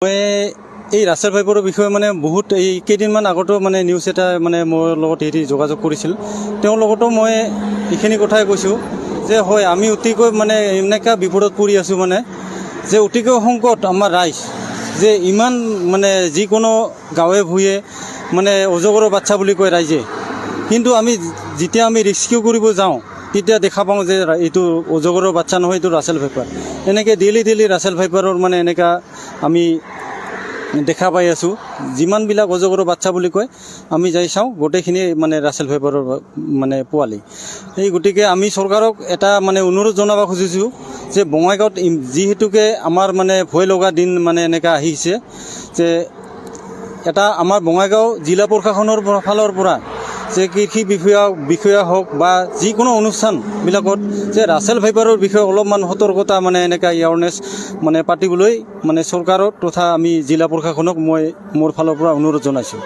মই এই ৰাছেল ভাইপাৰৰ বিষয়ে মানে বহুত এই কেইদিনমান আগতো মানে নিউজ এটা মানে মোৰ লগত হেৰি যোগাযোগ কৰিছিল। তেওঁৰ লগতো মই এইখিনি কথাই কৈছোঁ যে হয় আমি অতিকৈ মানে এনেকুৱা বিপদত পৰি আছোঁ মানে যে অতিকৈ সংকট আমাৰ ৰাইজ যে ইমান মানে যিকোনো গাঁৱে ভূঞে মানে অজগৰৰ বাচ্চা বুলি কয় ৰাইজে, কিন্তু আমি যেতিয়া আমি ৰেস্কিউ কৰিব যাওঁ তেতিয়া দেখা পাওঁ যে এইটো অজগৰৰ বাচ্চা নহয়, এইটো ৰাছেল ভাইপাৰ। এনেকৈ ডেইলি ৰাছেল ভাইপাৰৰ মানে এনেকুৱা আমি দেখা পাই আছোঁ। যিমানবিলাক অজগৰৰ বাচ্চা বুলি কয় আমি যাই চাওঁ গোটেইখিনি মানে ৰাছেল ভাইপাৰৰ মানে পোৱালি। এই গতিকে আমি চৰকাৰক এটা মানে অনুৰোধ জনাব খুজিছোঁ যে বঙাইগাঁৱত যিহেতুকে আমাৰ মানে ভয় লগা দিন মানে এনেকুৱা আহিছে যে এটা আমাৰ বঙাইগাঁও জিলা প্ৰশাসনৰ ফালৰ পৰা যে কৃষি বিষয়া হওক বা যিকোনো অনুষ্ঠানবিলাকত যে ৰাছেল ভাইপাৰৰ বিষয়ে অলপমান সতৰ্কতা মানে এনেকুৱা এৱাৰনেছ মানে পাতিবলৈ মানে চৰকাৰক তথা আমি জিলা প্ৰশাসনক মই মোৰ ফালৰ পৰা অনুৰোধ জনাইছোঁ।